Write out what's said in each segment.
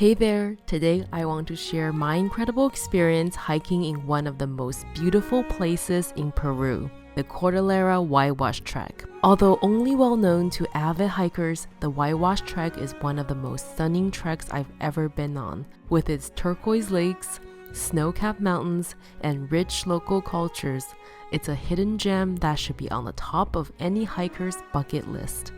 Hey there! Today I want to share my incredible experience hiking in one of the most beautiful places in Peru, the Cordillera Huayhuash Trek. Although only well known to avid hikers, the Huayhuash Trek is one of the most stunning treks I've ever been on, with its turquoise lakes, snow-capped mountains, and rich local cultures. It's a hidden gem that should be on the top of any hiker's bucket list.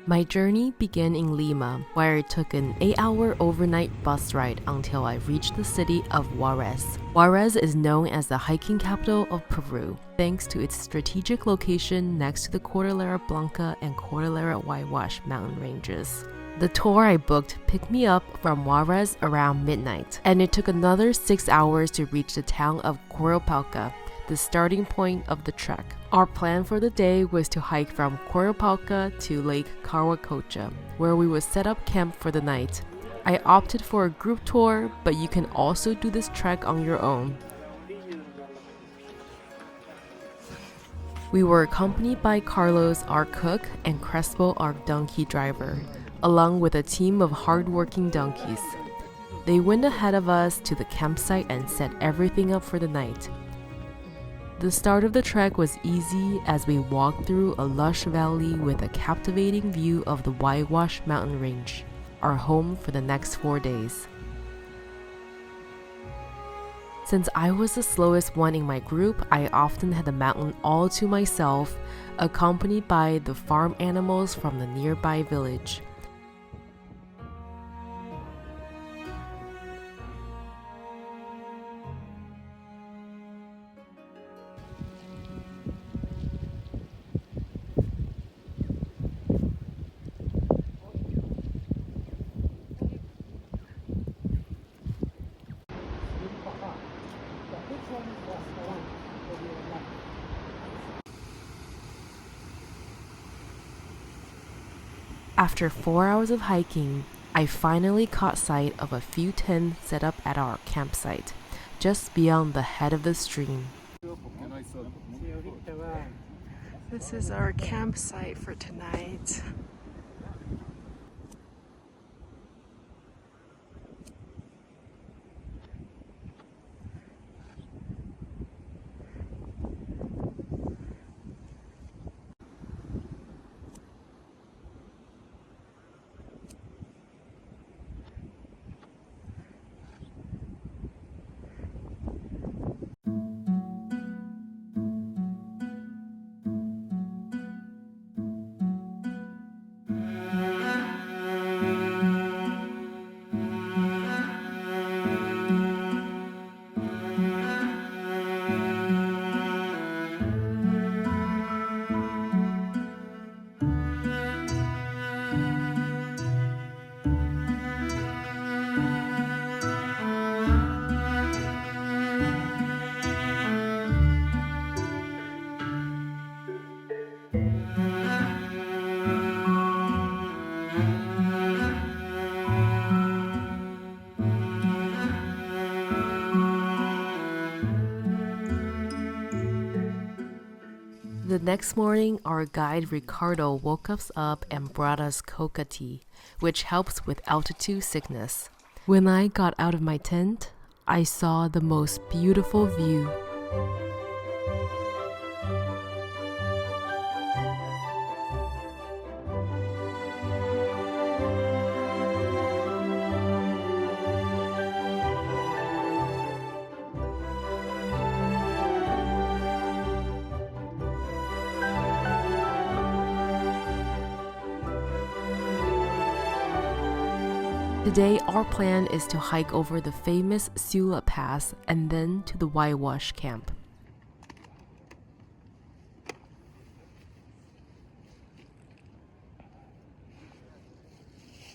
My journey began in Lima, where I took an 8-hour overnight bus ride until I reached the city of Huaraz. Huaraz is known as the hiking capital of Peru, thanks to its strategic location next to the Cordillera Blanca and Cordillera Huayhuash mountain ranges. The tour I booked picked me up from Huaraz around midnight, and it took another 6 hours to reach the town of Carhuacocha, the starting point of the trek. Our plan for the day was to hike from Carhuacocha to Lake Carhuacocha, where we would set up camp for the night. I opted for a group tour, but you can also do this trek on your own. We were accompanied by Carlos, our cook, and Crespo, our donkey driver, along with a team of hardworking donkeys. They went ahead of us to the campsite and set everything up for the night. The start of the trek was easy as we walked through a lush valley with a captivating view of the Huayhuash mountain range, our home for the next 4 days. Since I was the slowest one in my group, I often had the mountain all to myself, accompanied by the farm animals from the nearby village. After 4 hours of hiking, I finally caught sight of a few tents set up at our campsite, just beyond the head of the stream. This is our campsite for tonight. The next morning, our guide Ricardo woke us up and brought us coca tea, which helps with altitude sickness. When I got out of my tent, I saw the most beautiful view. Today, our plan is to hike over the famous Sula Pass and then to the Huayhuash camp.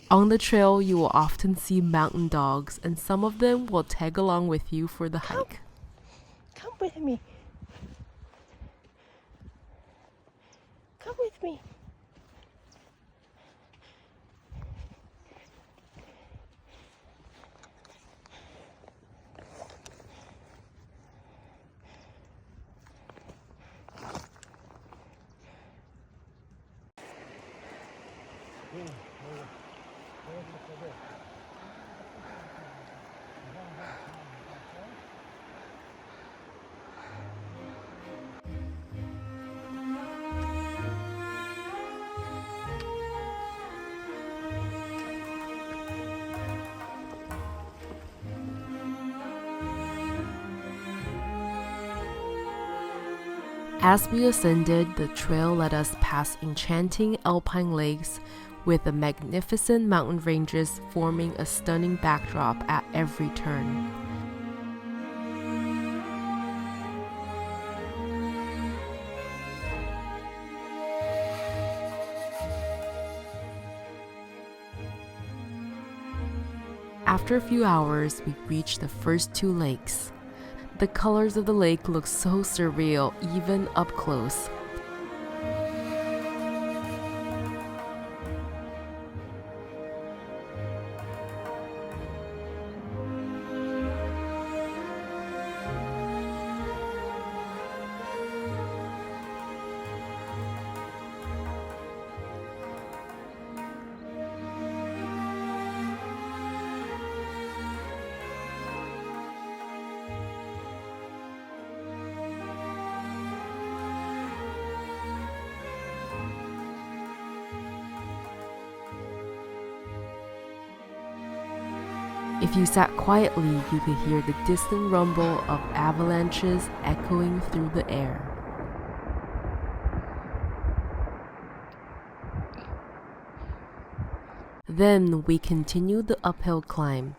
On the trail, you will often see mountain dogs, and some of them will tag along with you for the hike. Come with me. Come with me. As we ascended, the trail led us past enchanting alpine lakes with the magnificent mountain ranges forming a stunning backdrop at every turn. After a few hours, we reached the first two lakes. The colors of the lake look so surreal, even up close. If you sat quietly, you could hear the distant rumble of avalanches echoing through the air. Then we continued the uphill climb.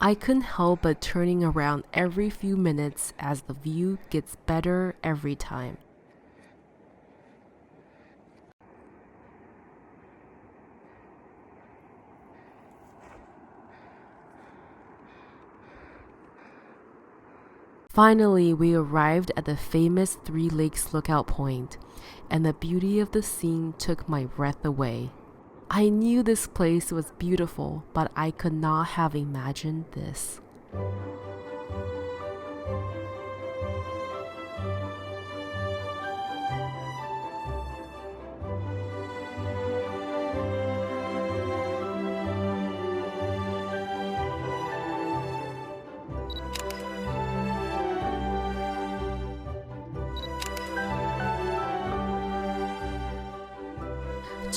I couldn't help but turning around every few minutes as the view gets better every time. Finally, we arrived at the famous Three Lakes lookout point, and the beauty of the scene took my breath away. I knew this place was beautiful, but I could not have imagined this.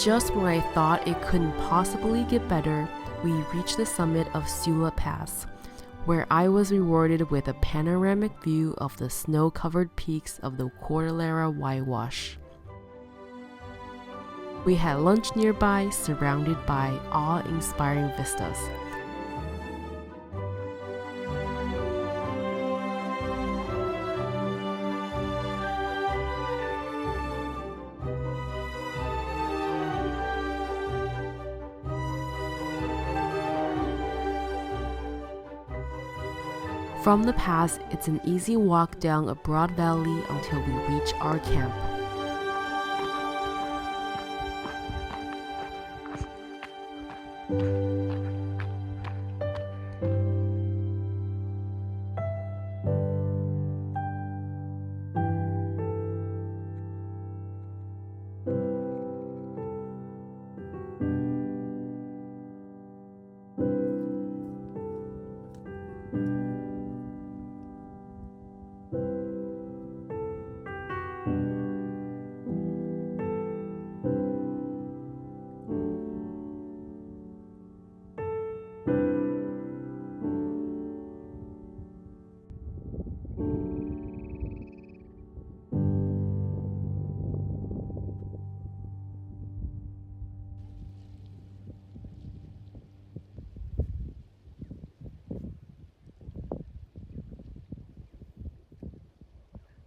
Just when I thought it couldn't possibly get better, we reached the summit of Sula Pass, where I was rewarded with a panoramic view of the snow-covered peaks of the Cordillera Huayhuash. We had lunch nearby, surrounded by awe-inspiring vistas. From the pass, it's an easy walk down a broad valley until we reach our camp.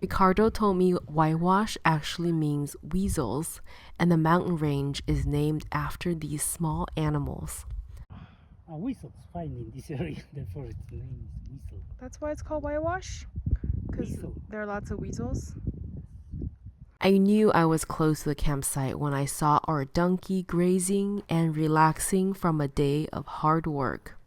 Ricardo told me Huayhuash actually means weasels, and the mountain range is named after these small animals. Weasels find in this area, therefore its name is weasel. That's why it's called whitewash? Because Weasel. there are lots of weasels? I knew I was close to the campsite when I saw our donkey grazing and relaxing from a day of hard work.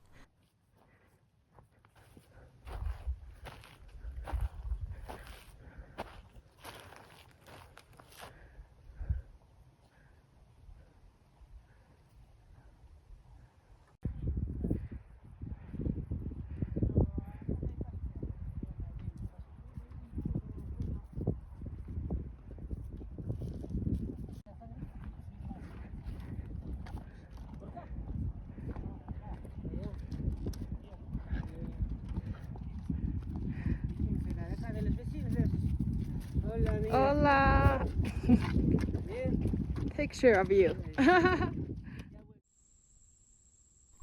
Hola. Picture of you.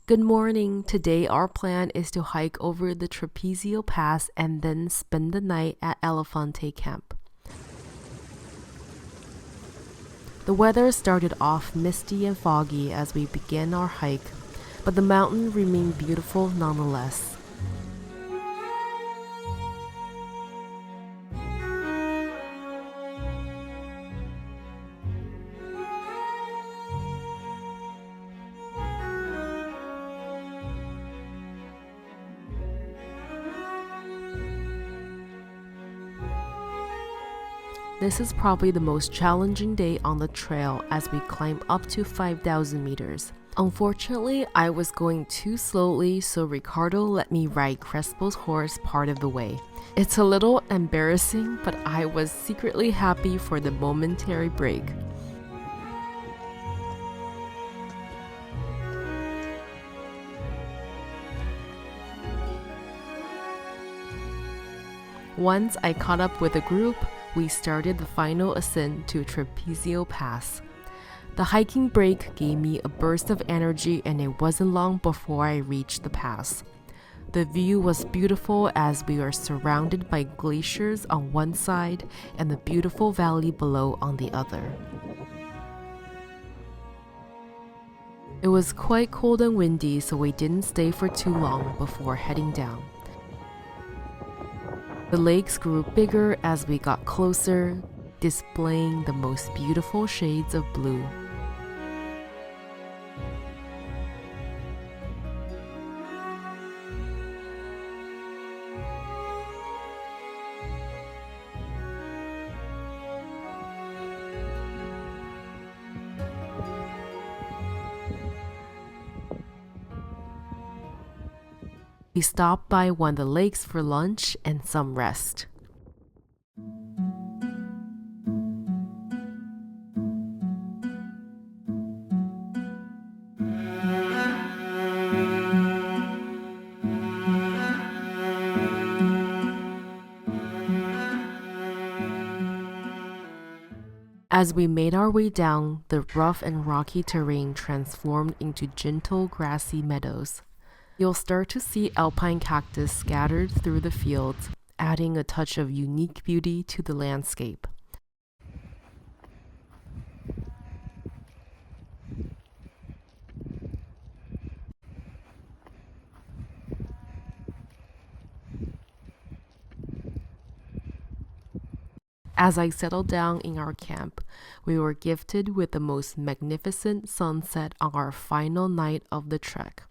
Good morning. Today our plan is to hike over the Trapezio Pass and then spend the night at Elefante camp. The weather started off misty and foggy as we began our hike, but the mountain remained beautiful nonetheless. This is probably the most challenging day on the trail as we climb up to 5,000 meters. Unfortunately, I was going too slowly, so Ricardo let me ride Crespo's horse part of the way. It's a little embarrassing, but I was secretly happy for the momentary break. Once I caught up with the group, we started the final ascent to Trapezio Pass. The hiking break gave me a burst of energy and it wasn't long before I reached the pass. The view was beautiful as we were surrounded by glaciers on one side and the beautiful valley below on the other. It was quite cold and windy, so we didn't stay for too long before heading down. The lakes grew bigger as we got closer, displaying the most beautiful shades of blue. We stopped by one of the lakes for lunch and some rest. As we made our way down, the rough and rocky terrain transformed into gentle grassy meadows. You'll start to see alpine cactus scattered through the fields, adding a touch of unique beauty to the landscape. As I settled down in our camp, we were gifted with the most magnificent sunset on our final night of the trek.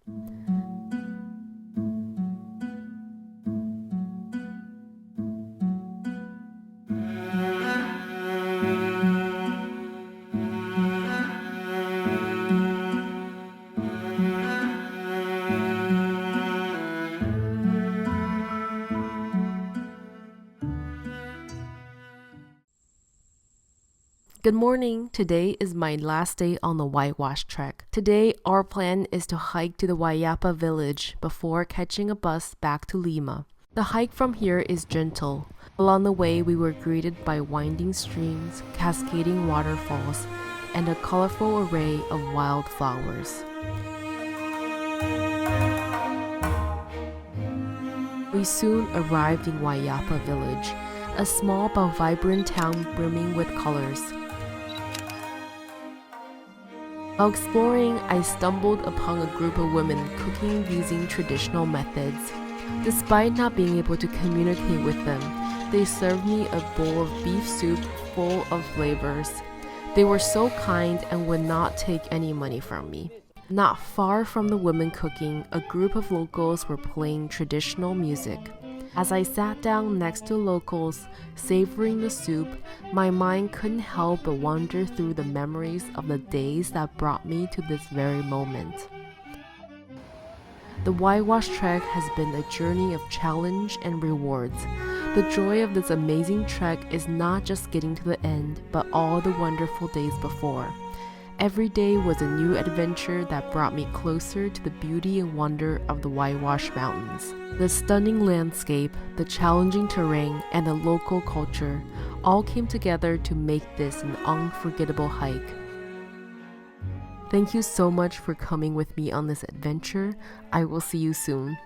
Good morning. Today is my last day on the Huayhuash trek. Today, our plan is to hike to the Huayapa village before catching a bus back to Lima. The hike from here is gentle. Along the way, we were greeted by winding streams, cascading waterfalls, and a colorful array of wildflowers. We soon arrived in Huayapa village, a small but vibrant town brimming with colors. While exploring, I stumbled upon a group of women cooking using traditional methods. Despite not being able to communicate with them, they served me a bowl of beef soup full of flavors. They were so kind and would not take any money from me. Not far from the women cooking, a group of locals were playing traditional music. As I sat down next to locals, savoring the soup, my mind couldn't help but wander through the memories of the days that brought me to this very moment. The Huayhuash trek has been a journey of challenge and rewards. The joy of this amazing trek is not just getting to the end, but all the wonderful days before. Every day was a new adventure that brought me closer to the beauty and wonder of the Huayhuash Mountains. The stunning landscape, the challenging terrain, and the local culture all came together to make this an unforgettable hike. Thank you so much for coming with me on this adventure. I will see you soon.